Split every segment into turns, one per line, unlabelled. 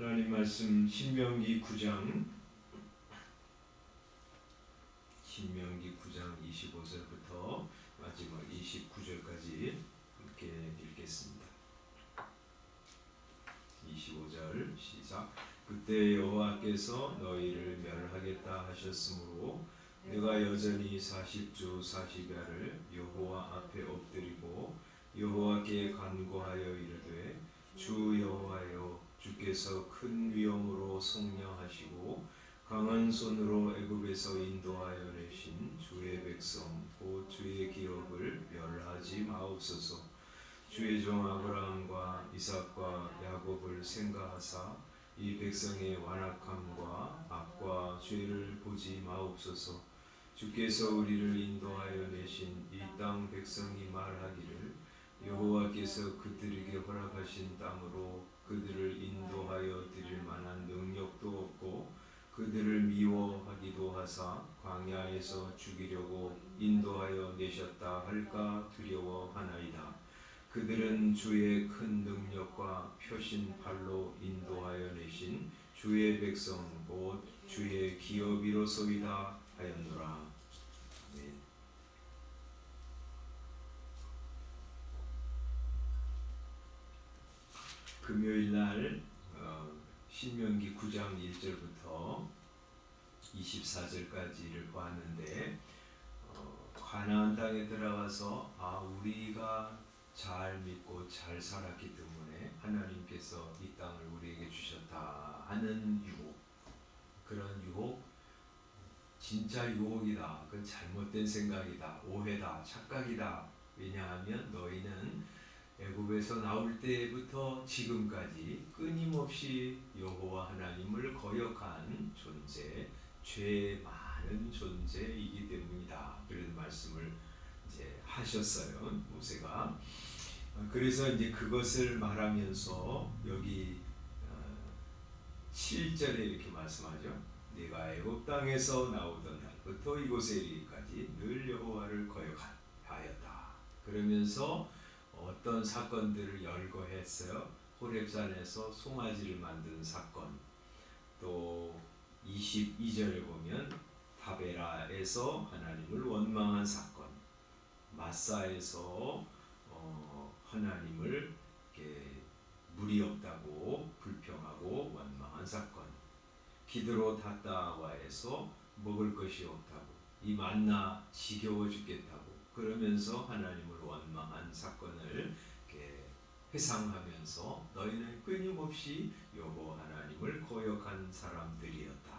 하나님 말씀 신명기 9장 25절부터 마지막 29절까지 이렇게 읽겠습니다. 25절 시작. 그때 여호와께서 너희를 멸하겠다 하셨으므로 내가 여전히 40주 40야를 여호와 앞에 엎드리고 여호와께 간구하여 이르되 주 여호와여 주께서 큰 위엄으로 속량하시고 강한 손으로 애굽에서 인도하여 내신 주의 백성 곧 주의 기업을 멸하지 마옵소서. 주의 종 아브라함과 이삭과 야곱을 생각하사 이 백성의 완악함과 악과 죄를 보지 마옵소서. 주께서 우리를 인도하여 내신 이 땅 백성이 말하기를 여호와께서 그들에게 허락하신 땅으로 그들을 인도하여 드릴 만한 능력도 없고 그들을 미워하기도 하사 광야에서 죽이려고 인도하여 내셨다 할까 두려워하나이다. 그들은 주의 큰 능력과 표신 팔로 인도하여 내신 주의 백성 곧 주의 기업이로소이다 하였노라. 아멘. 금요일날 신명기 9장 1절부터 24절까지를 보았는데 가나안 땅에 들어가서 우리가 잘 믿고 잘 살았기 때문에 하나님께서 이 땅을 우리에게 주셨다 하는 유혹, 그런 유혹 진짜 유혹이다. 그건 잘못된 생각이다. 오해다. 착각이다. 왜냐하면 너희는 애굽에서 나올 때부터 지금까지 끊임없이 여호와 하나님을 거역한 존재, 죄 많은 존재이기 때문이다. 그런 말씀을 이제 하셨어요, 모세가. 그래서 이제 그것을 말하면서 여기 7절에 이렇게 말씀하죠. 네가 애굽 땅에서 나오던 날부터 이곳에 이르기까지 늘 여호와를 거역하였다. 그러면서 어떤 사건들을 열거했어요. 호렙산에서 송아지를 만드는 사건, 또 22절에 보면 다베라에서 하나님을 원망한 사건, 마사에서 하나님을 물이 없다고 불평하고 원망한 사건, 기드로 다다와에서 먹을 것이 없다고 이 만나 지겨워 죽겠다고 그러면서 하나님을 원망한 사건을 회상하면서 너희는 끊임없이 여호와 하나님을 거역한 사람들이었다.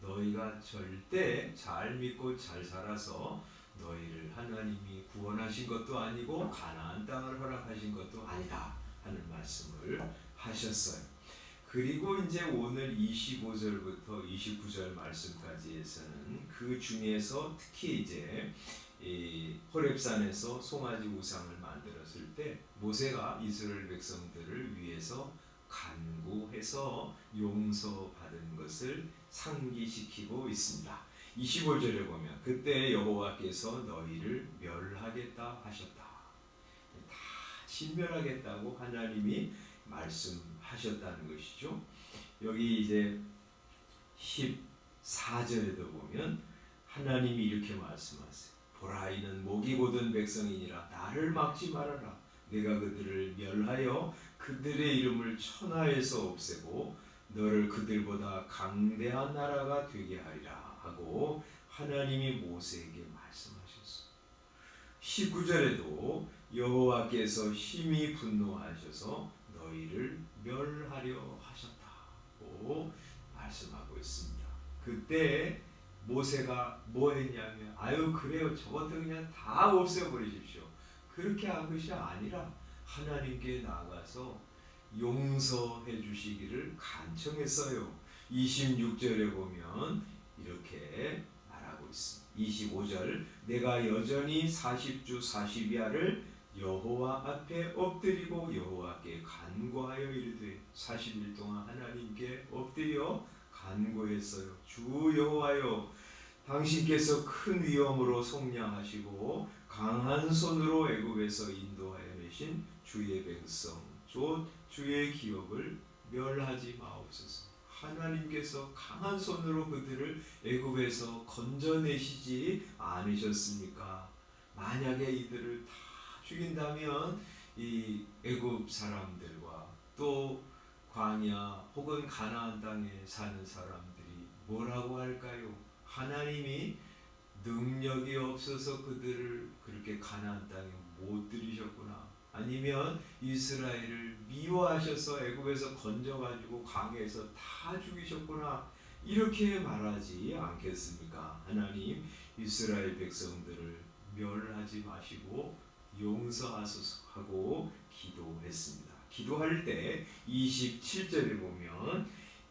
너희가 절대 잘 믿고 잘 살아서 너희를 하나님이 구원하신 것도 아니고 가나안 땅을 허락하신 것도 아니다 하는 말씀을 하셨어요. 그리고 이제 오늘 25절부터 29절 말씀까지에서는 그 중에서 특히 이제 이 호렙산에서 송아지 우상을 만들었을 때 모세가 이스라엘 백성들을 위해서 간구해서 용서받은 것을 상기시키고 있습니다. 25절에 보면 그때 여호와께서 너희를 멸하겠다 하셨다. 다 진멸하겠다고 하나님이 말씀하셨다는 것이죠. 여기 이제 14절에도 보면 하나님이 이렇게 말씀하세요. 보라, 이는 목이 곧은 백성이니라. 나를 막지 말아라. 내가 그들을 멸하여 그들의 이름을 천하에서 없애고 너를 그들보다 강대한 나라가 되게 하리라 하고 하나님이 모세에게 말씀하셨어. 19절에도 여호와께서 심히 분노하셔서 너희를 멸하려 하셨다고 말씀하고 있습니다. 그때 모세가 뭐 했냐면 그래요, 저것들 그냥 다 없애버리십시오. 그렇게 한 것이 아니라 하나님께 나가서 용서해 주시기를 간청했어요. 26절에 보면 이렇게 말하고 있습니다. 25절 내가 여전히 40주 40야를 여호와 앞에 엎드리고 여호와께 간구하여 이르되 40일 동안 하나님께 엎드려 간구했어요. 주 여호와여, 당신께서 큰 위엄으로 속량하시고 강한 손으로 애굽에서 인도하여 내신 주의 백성 곧 주의 기업을 멸하지 마옵소서. 하나님께서 강한 손으로 그들을 애굽에서 건져내시지 않으셨습니까? 만약에 이들을 다 죽인다면 이 애굽 사람들과 또 광야 혹은 가나안 땅에 사는 사람들이 뭐라고 할까요? 하나님이 능력이 없어서 그들을 그렇게 가나안 땅에 못 들이셨구나. 아니면 이스라엘을 미워하셔서 애굽에서 건져가지고 광야에서 다 죽이셨구나. 이렇게 말하지 않겠습니까? 하나님 이스라엘 백성들을 멸하지 마시고 용서하소서 하고 기도했습니다. 기도할 때 27절에 보면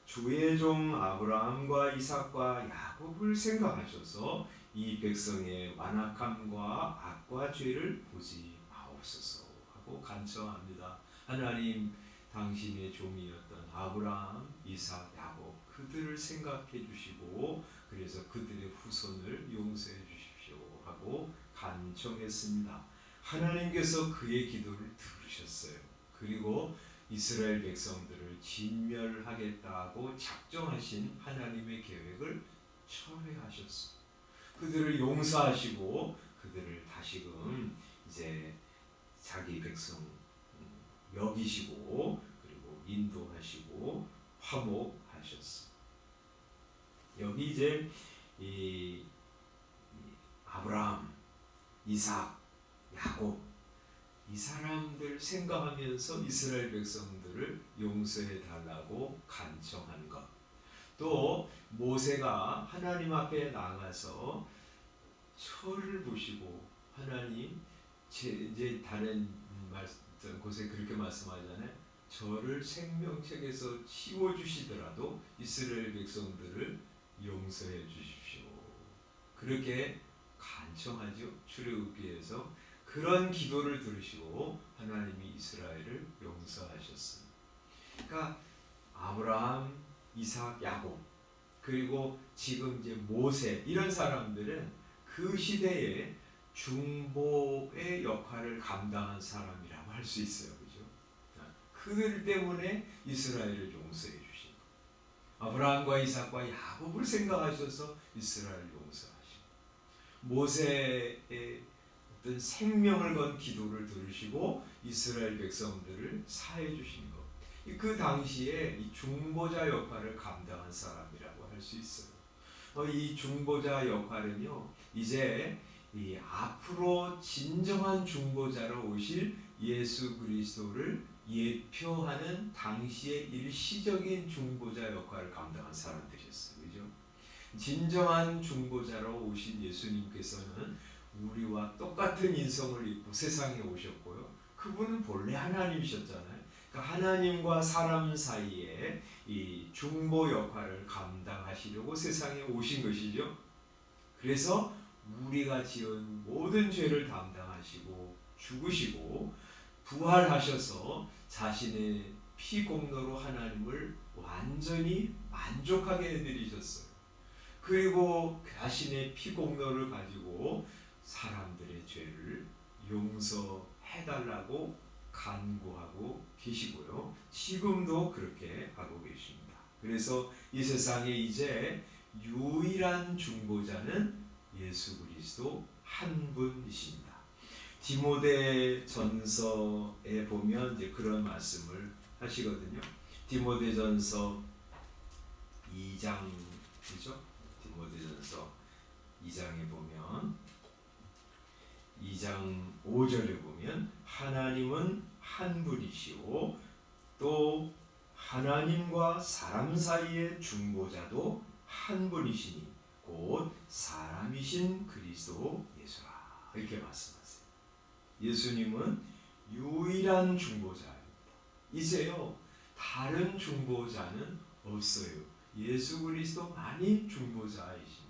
주의 종 아브라함과 이삭과 야곱을 생각하셔서 이 백성의 완악함과 악과 죄를 보지 마옵소서 하고 간청합니다. 하나님 당신의 종이었던 아브라함, 이삭, 야곱 그들을 생각해 주시고 그래서 그들의 후손을 용서해 주십시오 하고 간청했습니다. 하나님께서 그의 기도를 들으셨어요. 그리고 이스라엘 백성들을 진멸하겠다고 작정하신 하나님의 계획을 철회하셨어요. 그들을 용서하시고 그들을 다시금 이제 자기 백성 여기시고 그리고 인도하시고 화목하셨어요. 여기 이제 이 아브라함, 이삭, 야곱 이 사람들 생각하면서 이스라엘 백성들을 용서해 달라고 간청한 것. 또 모세가 하나님 앞에 나가서 저를 보시고 하나님 이제 다른 곳에 그렇게 말씀하잖아요. 저를 생명책에서 치워주시더라도 이스라엘 백성들을 용서해 주십시오. 그렇게 간청하죠. 출애굽기에서 그런 기도를 들으시고 하나님이 이스라엘을 용서하셨습니다. 그러니까 아브라함, 이삭, 야곱 그리고 지금 이제 모세 이런 사람들은 그 시대에 중보의 역할을 감당한 사람이라고 할 수 있어요. 그죠? 그들 때문에 이스라엘을 용서해 주신 것. 아브라함과 이삭과 야곱을 생각하셔서 이스라엘을 용서하시고 모세의 어떤 생명을 건 기도를 들으시고 이스라엘 백성들을 사해 주신 것. 그 당시에 이 중보자 역할을 감당한 사람이라고 할 수 있어요. 이 중보자 역할은요, 이제 이 앞으로 진정한 중보자로 오실 예수 그리스도를 예표하는 당시의 일시적인 중보자 역할을 감당한 사람들이었어요. 그죠? 진정한 중보자로 오신 예수님께서는 우리와 똑같은 인성을 입고 세상에 오셨고요. 그분은 본래 하나님이셨잖아요. 그러니까 하나님과 사람 사이에 이 중보 역할을 감당하시려고 세상에 오신 것이죠. 그래서 우리가 지은 모든 죄를 담당하시고 죽으시고 부활하셔서 자신의 피 공로로 하나님을 완전히 만족하게 해드리셨어요. 그리고 자신의 피 공로를 가지고 사람들의 죄를 용서해달라고 간구하고 계시고요. 지금도 그렇게 하고 계십니다. 그래서 이 세상에 이제 유일한 중보자는 예수 그리스도 한 분이십니다. 디모데 전서에 보면 이제 그런 말씀을 하시거든요. 디모데 전서 2장이죠. 디모데 전서 2장에 보면 2장 5절에 보면 하나님은 한 분이시오 또 하나님과 사람 사이의 중보자도 한 분이시니 곧 사람이신 그리스도 예수라 이렇게 말씀하세요. 예수님은 유일한 중보자입니다. 이제요 다른 중보자는 없어요. 예수 그리스도만이 중보자이십니다.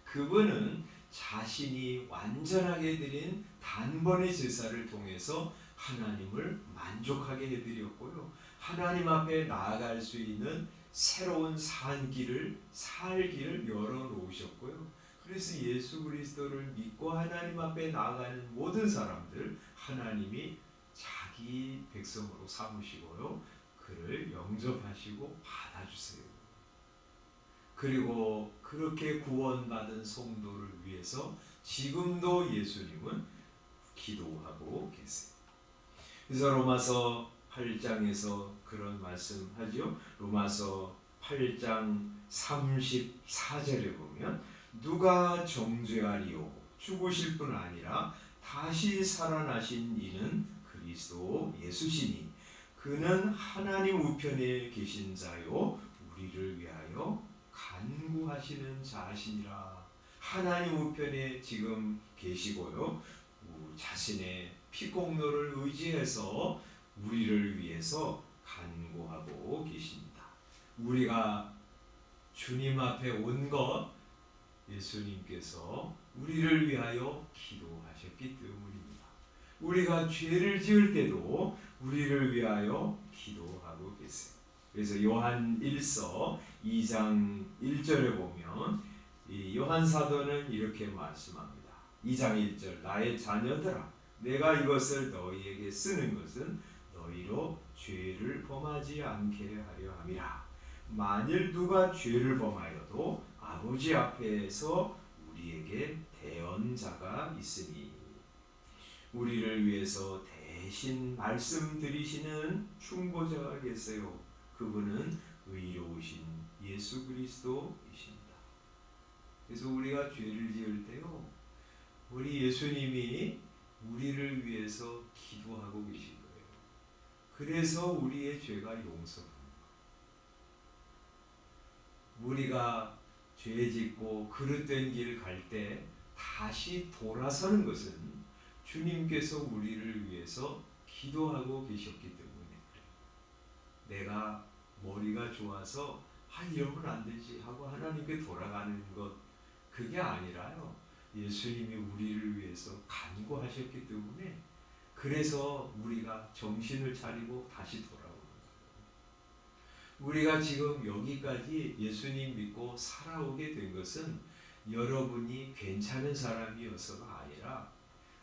그분은 자신이 완전하게 드린 단번의 제사를 통해서 하나님을 만족하게 해드렸고요. 하나님 앞에 나아갈 수 있는 새로운 살 길을 열어놓으셨고요. 그래서 예수 그리스도를 믿고 하나님 앞에 나아가는 모든 사람들 하나님이 자기 백성으로 삼으시고요. 그를 영접 기도하시고 받아주세요. 그리고 그렇게 구원받은 성도를 위해서 지금도 예수님은 기도하고 계세요. 그래서 로마서 8장에서 그런 말씀하죠. 로마서 8장 34절에 보면 누가 정죄하리요 죽으실 뿐 아니라 다시 살아나신 이는 그리스도 예수시니 그는 하나님 우편에 계신 자요 우리를 위하여 간구하시는 자시니라. 하나님 우편에 지금 계시고요 자신의 피공로를 의지해서 우리를 위해서 간구하고 계십니다. 우리가 주님 앞에 온 것 예수님께서 우리를 위하여 기도하셨기 때문입니다. 우리가 죄를 지을 때도 우리를 위하여 기도하고 계세요. 그래서 요한 1서 2장 1절에 보면 이 요한 사도는 이렇게 말씀합니다. 2장 1절 나의 자녀들아 내가 이것을 너희에게 쓰는 것은 너희로 죄를 범하지 않게 하려 함이라. 만일 누가 죄를 범하여도 아버지 앞에서 우리에게 대언자가 있으니 우리를 위해서 대신 말씀드리시는 중보자가 계세요. 그분은 의로우신 예수 그리스도이십니다. 그래서 우리가 죄를 지을 때요 우리 예수님이 우리를 위해서 기도하고 계신 거예요. 그래서 우리의 죄가 용서합니다. 우리가 죄 짓고 그릇된 길 갈 때 다시 돌아서는 것은 주님께서 우리를 위해서 기도하고 계셨기 때문에 그래요. 내가 머리가 좋아서 이러면 안 되지 하고 하나님께 돌아가는 것 그게 아니라요. 예수님이 우리를 위해서 간구하셨기 때문에 그래서 우리가 정신을 차리고 다시 돌아오는 거예요. 우리가 지금 여기까지 예수님 믿고 살아오게 된 것은 여러분이 괜찮은 사람이어서가 아니라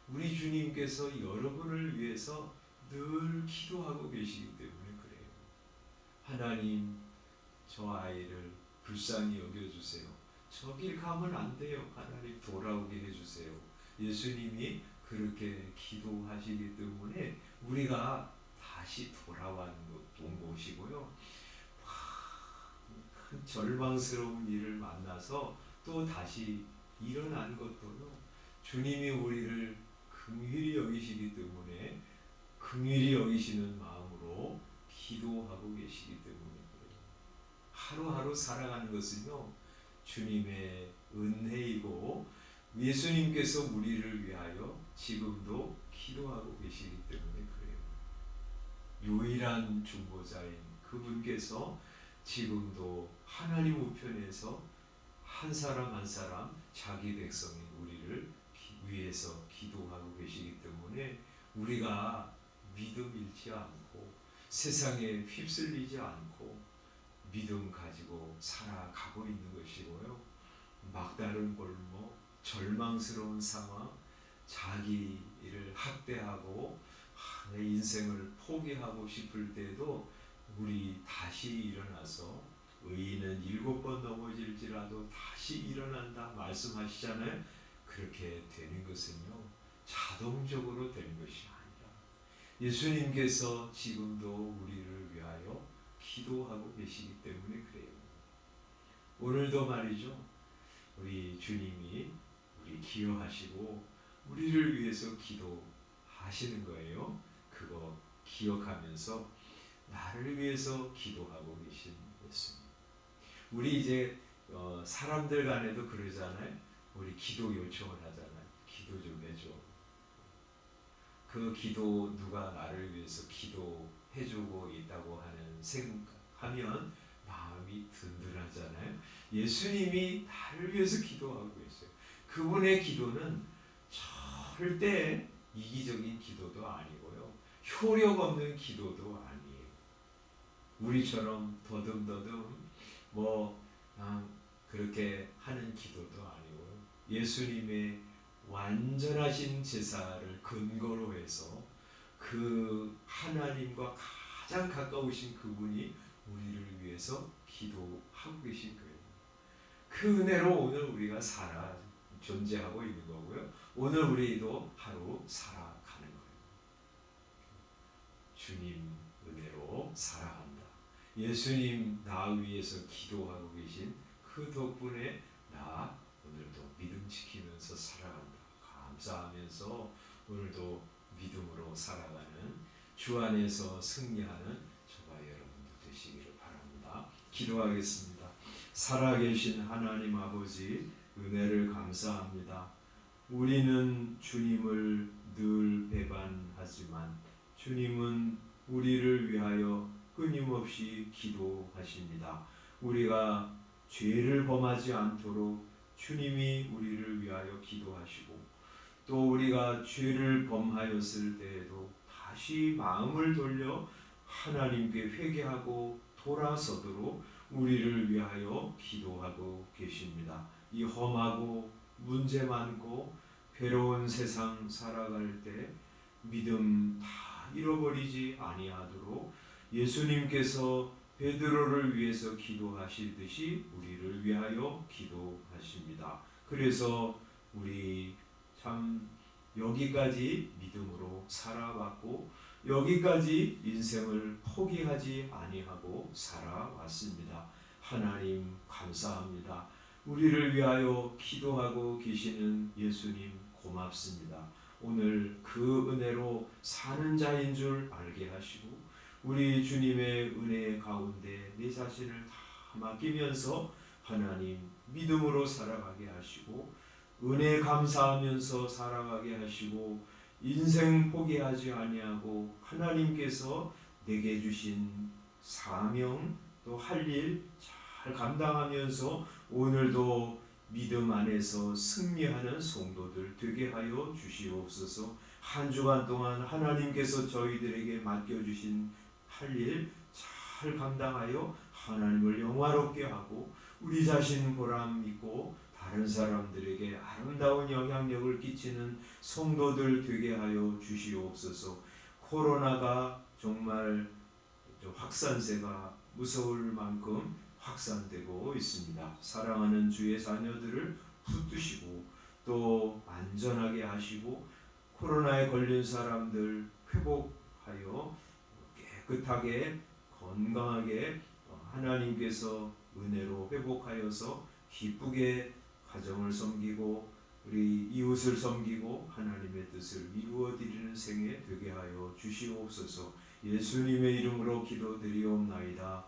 우리 주님께서 여러분을 위해서 늘 기도하고 계시기 때문에 그래요. 하나님 저 아이를 불쌍히 여겨주세요. 저 길 가면 안 돼요. 하나님 돌아오게 해주세요. 예수님이 그렇게 기도하시기 때문에 우리가 다시 돌아온 것이고요. 큰 절망스러운 일을 만나서 또 다시 일어난 것도요. 주님이 우리를 긍휼히 여기시기 때문에 긍휼히 여기시는 마음으로 기도하고 계시기 때문에 그래요. 하루하루 살아가는 것은요. 주님의 은혜이고 예수님께서 우리를 위하여 지금도 기도하고 계시기 때문에 그래요. 유일한 중보자인 그분께서 지금도 하나님 우편에서 한 사람 한 사람 자기 백성인 우리를 위해서 기도하고 계시기 때문에 우리가 믿음 잃지 않고 세상에 휩쓸리지 않고 믿음 가지고 살아가고 있는 것이고요. 막다른 골목, 절망스러운 상황, 자기를 학대하고 내 인생을 포기하고 싶을 때도 우리 다시 일어나서 의인은 7번 넘어질지라도 다시 일어난다 말씀하시잖아요. 그렇게 되는 것은요. 자동적으로 되는 것이 아니라 예수님께서 지금도 우리를 위하여 기도하고 계시기 때문에 그래요. 오늘도 말이죠. 우리 주님이 우리 기여하시고 우리를 위해서 기도하시는 거예요. 그거 기억하면서 나를 위해서 기도하고 계신 예수님. 우리 이제 사람들 간에도 그러잖아요. 우리 기도 요청을 하잖아요. 기도 좀 해줘. 그 기도 누가 나를 위해서 기도해주고 있다고 하는 생각하면 마음이 든든하잖아요. 예수님이 나를 위해서 기도하고 계세요. 그분의 기도는 절대 이기적인 기도도 아니고요. 효력 없는 기도도 아니에요. 우리처럼 더듬더듬 그렇게 하는 기도도 아니고요. 예수님의 완전하신 제사를 근거로 해서 그 하나님과 가장 가까우신 그분이 우리를 위해서 기도하고 계신 거예요. 그 은혜로 오늘 우리가 존재하고 있는 거고요. 오늘 우리도 하루 살아가는 거예요. 주님 은혜로 살아간다. 예수님 나 위해서 기도하고 계신 그 덕분에 나 오늘도 믿음 지키면서 살아간다. 감사하면서 오늘도 믿음으로 살아가는 주 안에서 승리하는 저와 여러분도 되시기를 바랍니다. 기도하겠습니다. 살아계신 하나님 아버지, 은혜를 감사합니다. 우리는 주님을 늘 배반하지만 주님은 우리를 위하여 끊임없이 기도하십니다. 우리가 죄를 범하지 않도록 주님이 우리를 위하여 기도하시고, 또 우리가 죄를 범하였을 때에도 다시 마음을 돌려 하나님께 회개하고 돌아서도록 우리를 위하여 기도하고 계십니다. 이 험하고 문제 많고 괴로운 세상 살아갈 때 믿음 다 잃어버리지 아니하도록 예수님께서 베드로를 위해서 기도하시듯이 우리를 위하여 기도하십니다. 그래서 우리 참 여기까지 믿음으로 살아왔고 여기까지 인생을 포기하지 아니하고 살아왔습니다. 하나님 감사합니다. 우리를 위하여 기도하고 계시는 예수님 고맙습니다. 오늘 그 은혜로 사는 자인 줄 알게 하시고 우리 주님의 은혜 가운데 내 자신을 다 맡기면서 하나님 믿음으로 살아가게 하시고 은혜 감사하면서 살아가게 하시고 인생 포기하지 아니하고 하나님께서 내게 주신 사명 또 할 일 잘 감당하면서 오늘도 믿음 안에서 승리하는 성도들 되게 하여 주시옵소서. 한 주간 동안 하나님께서 저희들에게 맡겨주신 할 일 잘 감당하여 하나님을 영화롭게 하고 우리 자신 보람 있고 다른 사람들에게 아름다운 영향력을 끼치는 성도들 되게 하여 주시옵소서. 코로나가 정말 확산세가 무서울 만큼 확산되고 있습니다. 사랑하는 주의 자녀들을 붙드시고 또 안전하게 하시고 코로나에 걸린 사람들 회복하여 깨끗하게 건강하게 하나님께서 은혜로 회복하여서 기쁘게 가정을 섬기고 우리 이웃을 섬기고 하나님의 뜻을 이루어드리는 생애 되게 하여 주시옵소서. 예수님의 이름으로 기도드리옵나이다.